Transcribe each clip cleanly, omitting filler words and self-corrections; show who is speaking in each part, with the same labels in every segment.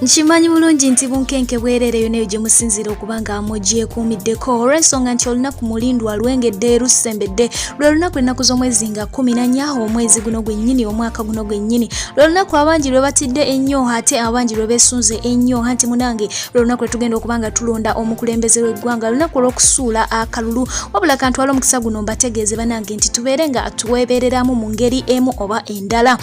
Speaker 1: Nkimanyi bulungi nti bunkenke bwereereyo neyo gye musinzira okuba nga mugyekuumiddeko olw'ensonga nti olunaku mulindwa lwengedde lusembedde lwe lunaku ennaku z'omwezi nga 14 omwezi guno gwennyini omwaka guno gwennyini lwe lunaku abangi lwe batidde ennyo ate abangi lwe beesunze ennyo anti munange lwe lunaku lwe tugenda okuba nga tulonda omukulembeze w'eggwanga lunaku olw'okusuula akalulu wabula kantwala omukisa guno mbategeeze banange nti tubeere nga tuweebereramu mu ngeri emu oba endala.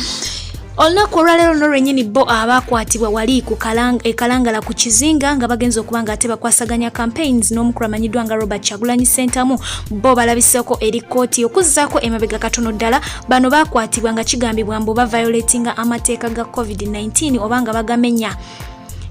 Speaker 1: Olunaku olwaleero luno lwennyini bo abakwatibwa wali ku Kalangala ku Kizinga nga bagenza okuba nga ate bakwasaganya campaigns n'omukulu amanyiddwa nga Robert Kyagulanyi Ssentamu bo balabiseeko eri kkooti okuzzaako emabega katono ddala bano bakwatibwa nga kigambibwa mbu bavayolatinga amateeka ga COVID-19 oba nga bagamenya.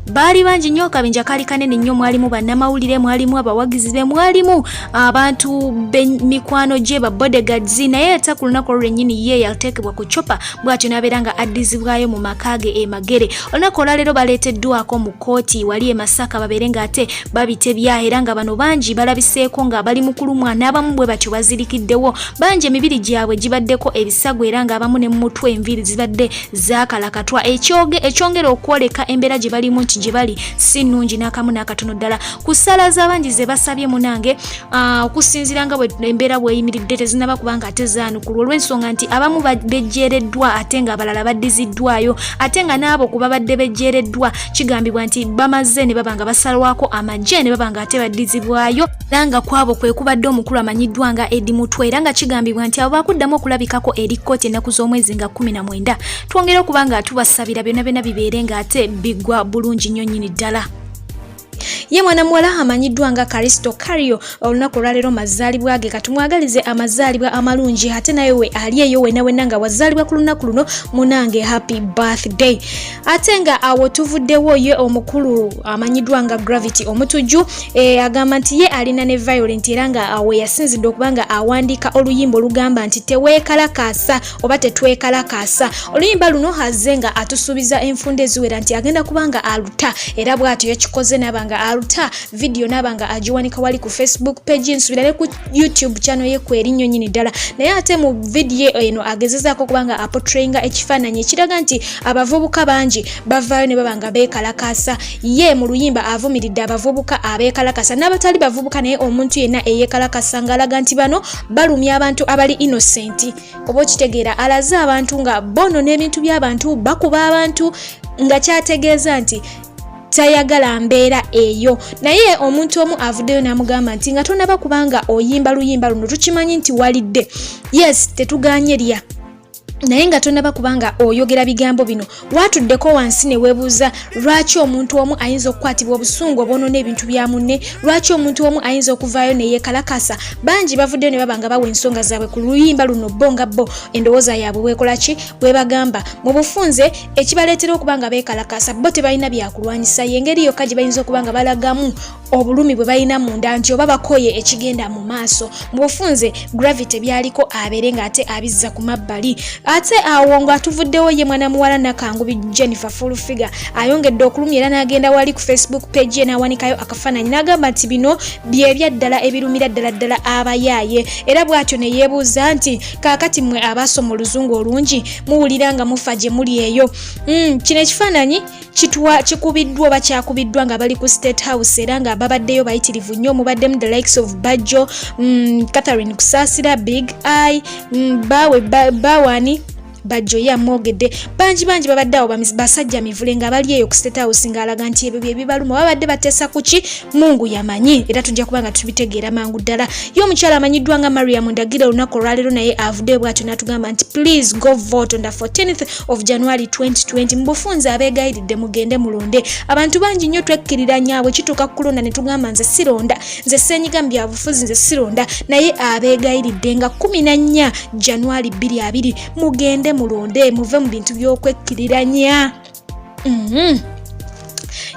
Speaker 1: Baali bangi nnyo akabinja kaali kanene nnyo mwalimu bannamawulire mwalimu abawagizi be mwalimu abantu b'emikwano gye ba bodyguards naye ate ku lunaku olwennyini ye yateekebwa ku chopa bw'atyo n'abeera nga addizibwayo mu maka ge e Magere. Olunaku olwaleero baleeteddwako mu kkooti wali e Masaka babeere nga ate babitebya era nga bano bangi balabiseeko nga bali mu kulumwa n'abamu bwe batyo bazirikiddewo bangi emibiri gyabwe gibaddeko ebisago era nga abamu ne mu mutwe enviiri zibadde zaakalakatwa ekyongera okwoleka embeera gye balimu nti gye bali si nnungi n'akamu n'akatono ddala. Ku ssala z'abangi ze basabye munange okusinziira nga embeera bw'eyimiridde tezinaba kubanga ate zaanukulwa olw'ensonga nti abamu bejjeereddwa ate nga abalala baddiziddwayo ate nga n'abo ku babadde bejjeereddwa kigambibwa nti bamaze ne baba nga basalwako amagye ne baba nga ate baddizibwayo era nga kwabo kwe kubadde omukulu amanyiddwa nga Eddie Mutwe era nga kigambibwa nti abo bakuddamu okulabikako eri kkooti ennaku z'omwezi nga 19 twongera okuba nga tubasabira byonna byonna bibeere nga ate biggwa bulungi nnyo nnyini ddala. Ye mwana muwala amanyiddwa nga Karisto Kario olunaku olwaleero mazaalibwa ge katumwagalize amazaalibwa amalungi ate naye we ali eyo wenna nga wazaalibwa ku lunaku luno munange happy birthday. Ate nga awo tuvuddewo ye omukulu amanyiddwa nga Gravity omutujju agamba nti ye alina ne violent era nga awe yasinzidde okuba nga awandiika oluyimba olugamba nti teweekalakaasa oba tetwekalakaasa. Oluyimba luno azze nga atusuubiza enfunda eziwera nti agenda kuba nga aluta era bw'atyo yakikoze n'abanga aluta video n'abanga agiwanika wali ku Facebook page nsubirale ku YouTube channel ye kwerinyo nyini ddala naye ate mu video eno agezezaako kubanga aportrayinga ekifaananyi ekiraga nti abavubuka bangi bavaayo ne babanga beekalakaasa ye mu luyimba avumiridde abavubuka abeekalakasa n'abatali bavubuka naye omuntu yenna eyeekalakasa ng'alaga nti bano balumya abantu abali innocent oba okitegeera alaze abantu nga bono n'ebintu by'abantu bakuba abantu nga kyategeeza nti tayagala mbeera eyo naye omuntu omu avuddeyo n'amugamba nti nga tonaba kubanga oyimba luyimba luno tukimanyi nti walidde yes tetuganye lya naye nga tonaba kubanga oyogera bigambo bino watuddeko wansi ne weebuuza lwaki omuntu omu ayinza okukwatibwa obusungu obwonoona ebintu bya munne lwaki omuntu omu ayinza okuvaayo ne yeekalakasa bangi bavuddeyo ne babanga bawa ensonga zaabwe ku luyimba luno bo nga bo endowooza yaabwe bwekola ki bwe bagamba mu bufunze ekibaleetera okuba nga beekalakasa bo tebalina byakulwanyisa y'engeri yokka gye bayinza okuba nga balagamu obulumi bwe balina munda nti oba bakoye ekigenda mu maaso mu bufunze Gravity byaliko abeere nga ate abizza ku mabbali ate awo nga atuvuddewo ye mwana muwala Nakangubi Jennifer full figure ayongedde okulumya era n'agenda wali ku Facebook page ye n'awanikayo akafaananyi n'agamba nti bino byebya ddala ebirumira ddala abayaaye era bw'atyo ne yeebuuza nti kaakati mmwe abaasoma oluzungu olungi muwulira nga mufa gye muli eyo kino ekifaananyi kikubiddwa oba kyakubiddwa nga bali ku State House era nga babaddeyo bayitirivu nnyo mubaddemu the likes of Bajjo Catherine Kusaasira Big Eye Bawani Bajjo yamwogedde bangi babadde awo basajja mivule nga bali eyo ku State House ng'alaga nti ebyo bye bibaluma babadde bateesa ku ki Mungu yamanyi era tujja kuba nga tubitegeera mangu ddala. Ye omukyala amanyiddwa nga Mariam Ndagira olunaku olwaleero naye avudde bw'atyo n'atugamba nti please go vote on the 14th of January 2020 mu bufunze abeegayiridde mugende mulonde abantu bangi nnyo twekkiriranyaabwe kituuka ku kulonda ne tugamba nze sironda nze seenyiga mu byabufuzi nze sironda naye abeegayiridde nga 14 January 2020 mugende mulonde muve mu bintu by'okwekkiriranya.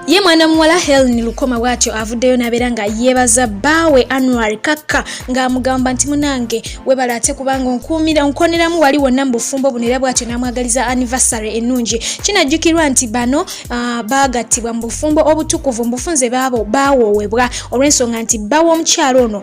Speaker 1: Ye mwana muwala Helen Lukoma bwatyo avuddeyo n'abeera nga yeebaza bbaawe Annual Kaka ng'amugamba nti munange webala ate kubanga onkoneramu wali wonna mu bufumbo buno era bwatyo n'amwagaliza anniversary ennungi. Kinajjukirwa nti bano baagattibwa mu bufumbo obutukuvu mu bufunze baawoowebwa olw'ensonga nti bba w'omukyalo ono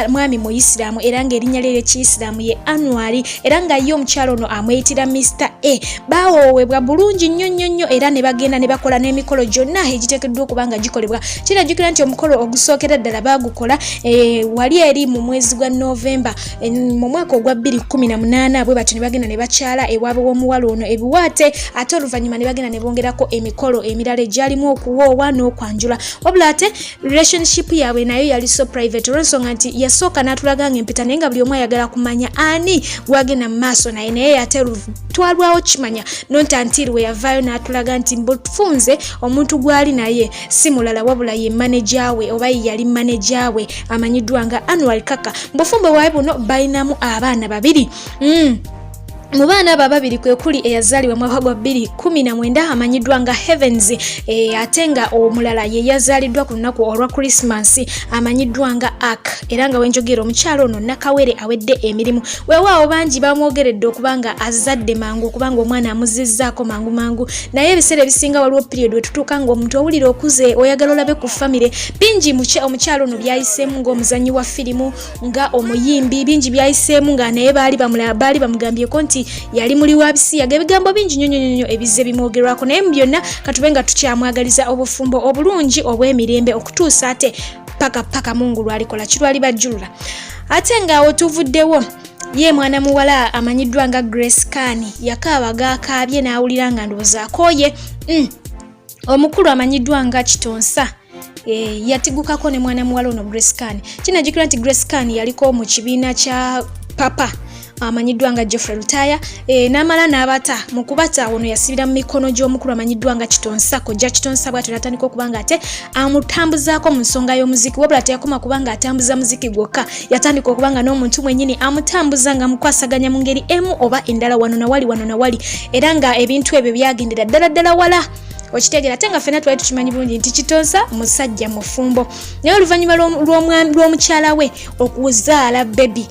Speaker 1: mwami Muyisiraamu era ng'erinnya lye Kiyisiraamu ye Annual era nga ye omukyalo ono amweyitira Mr. A. Baawoowebwa bulungi nnyo era ne bagenda ne bakola n'emikolo gyonna egiteekeddwa okuba nga gikolebwa. Kirajjukira nti omukolo ogusookera ddala baagukola wali eri mu mwezi gwa November mu mwaka ogwa 2018 bwe batyo ne bagenda ne bakyala ewaabwe w'omuwala ono ebiwaate ate oluvannyuma ne bagenda ne bongerako emikolo emirala egyalimu okuwoowa n'okwanjula. Wabula ate relationship yaabwe nayo yali so private olw'ensonga nti yasooka n'atulaga nga empeta naye nga buli omu ayagala kumanya ani gwagenda mu maaso naye ate twalwawo kimanya nontantiiri we yavaayo n'atulaga nti mbufunze omuntu gwali naye si mulala wabula ye manager we oba yali manager we amanyiddwa nga Annual Kaka. Mbufumbo bwawe buno balinamu abaana babiri. Mu baana abo ababiri kwe kuli eyazaalibwa mu mwaka gwa 2019 amanyiddwa nga Heavens ate nga omulala ye yazaaliddwa ku lunaku olwa Christmas amanyiddwa nga Ak era nga wenjogera omukyalo ono Nakawere awedde emirimu. Weewaawo bangi bamwogeredde okubanga azadde mangu okubanga omwana amuzizzaako mangu naye ebiseera ebisinga waliwo period wetutuuka nga omuntu owulira okuze oyagala olabe ku famire. Bingi omukyalo ono byayiseemu ng'omuzannyi wa firimu nga omuyimbi bingi byayiseemu nga naye baali bamugambyeko nti yali muli wa bisiyaga ebigambo bingi nnyo ebize bimwogerwako naye mu byonna katube nga tukyamwagaliza obufumbo obulungi obw'emirembe okutuusa ate paka Mungu lwalikola kirwali bajjulula. Ate ng'awo tuvuddewo ye mwana muwala amanyiddwa nga Grace Kani yakaabaga akaabye n'awulira nga ndowooza akooye. Omukulu amanyiddwa nga Kitonsa yatigukako ne mwana muwala ono Grace Kani. Kinajjukirwa nti Grace Kani yaliko mu kibiina kya papa amanyiddwa nga Geoffrey Lutaya n'amala n'abata mu kubata ono yasibira mu mikono gy'omukulu amanyiddwa nga Kitonsa kojja Kitonsa bw'atyo n'atandika okuba nga ate amutambuzaako mu nsonga y'omuziki wabula teyakoma kuba nga atambuza muziki gwokka yatandika okuba nga n'omuntu mwennyini amutambuza nga mukwasaganya mu ngeri emu oba endala wano na wali era nga ebintu ebyo byagendera ddala wala. Okitegeera ate nga ffenna twali tukimanyi bulungi nti Kitonsa musajja mufumbo naye oluvannyuma lw'omukyala we okuzaala baby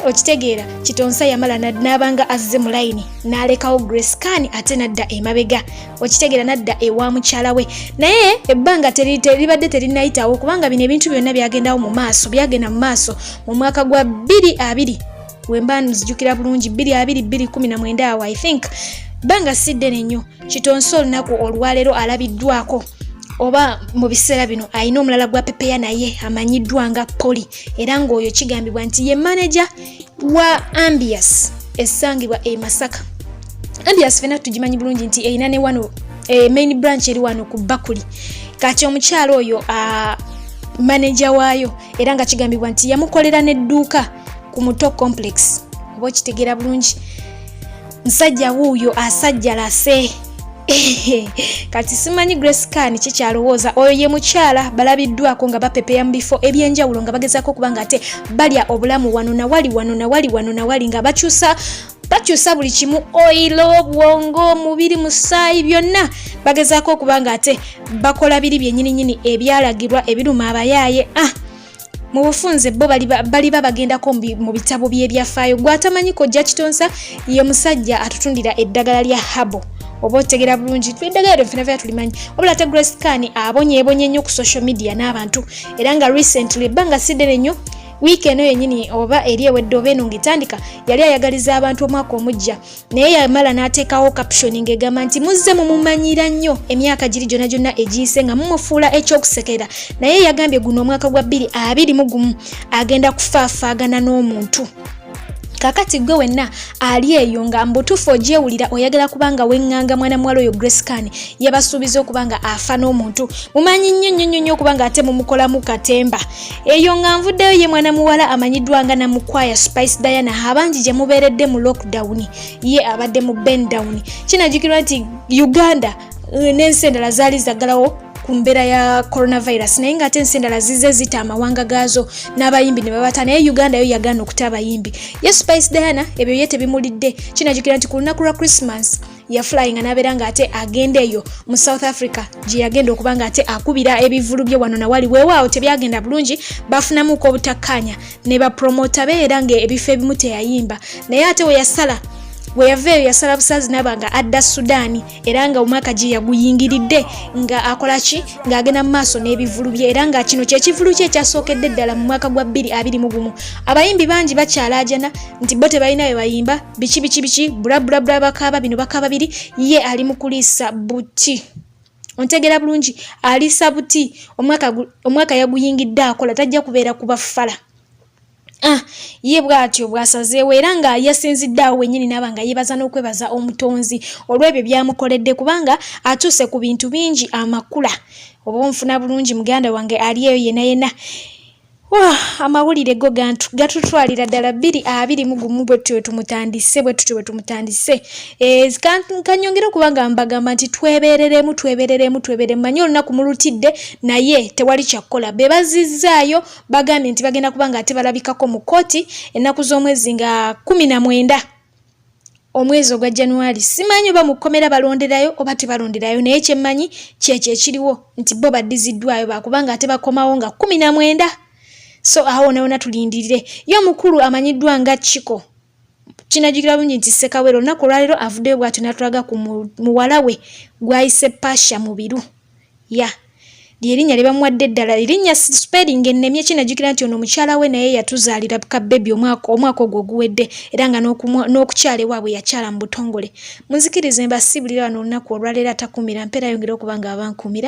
Speaker 1: okitegeera Kitonsa yamala n'abanga azze mu layini n'alekawo Grace Kani ate nadda emabega okitegeera nadda ewa mukyala we naye ebbanga teribadde terinayitawo kubanga bino ebintu byonna byagenda mu maaso mu mwaka gwa 2020 wemba nzijukira bulungi 2019 awo I think banga sidde nnyo Kitonsa olunaku olwaleero alabiddwako oba mu biseera bino ayina omulala gwa pepeya naye amanyiddwa nga Poli era ng'oyo kigambibwa nti ye manager wa Ambias essangibwa e Masaka. Ambias fena tugimanyi bulungi nti eyina ne wano main branch eri wano ku Bakuli kati omukyalo oyo manager waayo era nga kigambibwa nti yamukolera n'edduuka ku Muto complex oba okitegeera bulungi. Nsajja wuuyo asajjalase kati simanyi Grace Kani kikyalowooza oyo ye mukyala balabiddwako nga bapepeya mu bifo ebyenjawulo nga bagezaako okuba nga ate balya obulamu wano na wali nga bakyusa buli kimu oyiro obwongo omubiri musaayi byonna bagezaako okuba nga ate bakola biri byennyininyini ebyalagirwa ebiruma abayaaye mu bufunze bo bali babagendako mu bitabo by'ebyafaayo. Gwatamanyi kojja Kitonsa ye musajja atutundira eddagala lya habo oba otegera bulungi eddagala lyonna tulimanyi wabula ate Grace Kani abonyeebonye nnyo ku social media n'abantu era nga recently ebbanga sidde nnyo wiiki eno yennyini oba eri ewedde oba eno ng'etandika yali ayagaliza abantu omwaka omujja naye yamala n'ateekawo caption ng'egamba nti muzze mumumanyira nnyo emyaka giri gyonna egiyise nga mumufuula ekyokusekera naye yagambye guno omwaka gwa 2021 agenda kufaafaagana n'omuntu. Kakati gwe wenna ali eyo nga mbutufu ogyewulira oyagala kubanga wenganga mwana mwalo oyo Grace Kani yabasuubiza okubanga afa n'omuntu mumanyi nnyo okubanga ate mumukolamu katemba eyo nga nvuddeyo ye mwana muwala amanyiddwa nga namukwaya Spice Diana abangi gye mubeeredde mu lockdown ye abadde mu bend-down. Kinajjukirwa nti Uganda n'ensi endala zaali zaggalawo ku mbeera ya coronavirus naye nga ate ensi endala zize zita amawanga gaazo n'abayimbi ne babata naye Uganda yo yagaana okuta abayimbi. Ye Spice Diana ebyo ye tebimulidde. Kinajjukira nti ku lunaku lwa Christmas ya flying anabeera nga ate agenda eyo mu South Africa gye yagenda okuba nga ate akubira ebivulu bye wano na wali weewaawo tebyagenda bulungi bafunamuko obutakkaanya ne bapromota beera nga ebifo ebimu teyayimba naye ate weyaveeyo yasala busazi naba nga adda Sudaani era nga omwaka gye yaguyingiridde nga akolaki ng'agenda mu maaso n'ebivulu bye era nga kino kyekivulu kye ekyasookedde ddala mu mwaka gwa 2021 abayimbi bangi bakyalaajana nti bo tebalina bye bayimba biki bulabulabula bakaaba bino bakaaba biri ye ali mu kuliisa buti ontegera bulungi aliisa buti omwaka yaguyingidde akola tajja kubeera kubafala ye bwatyo bwasazeewo era nga yasinziddeawo wennyini naba nga yeebaza n'okwebaza omutonzi olw'ebyo byamukoledde kubanga atuuse ku bintu bingi amakula oba onfuna bulungi muganda wange ali eyo yena amawulire go gatutwalira ddala 221 bwe tutyo tumutandise kanyongera okubanga mbagamba nti twebereremu manye olunaku mulutidde naye tewali kyakkola bebazizzaayo bagambye nti bagenda kubanga ate balabikako mu kooti ennaku z'omwezi nga 19 omwezi ogwa January simanyi oba mukomera balonderayo oba tebalonderayo naye kyemmanyi kyekyo ekiriwo nti bo baddiziddwayo bakubanga ate bakomawo nga 19 so aho naona tulindirire yo mukulu amanyiddwa nga Chiko kinajikira bungi nti Sekawero olunaku lwalero avuddeyo bw'atyo n'atulaga ku muwala we gwayise Pasha mu biru lyerinnya libamuwadde ddala erinnya spelling ennemye kinajikira nti ono mukyala we naye yatuzaalira ka baby omwaka ogwo guwedde era nga n'okukyala ewaabwe yakyala mu butongole munzikirize mbasibulira wano olunaku olwalero atakumira mpeera yongera okuba nga abankumira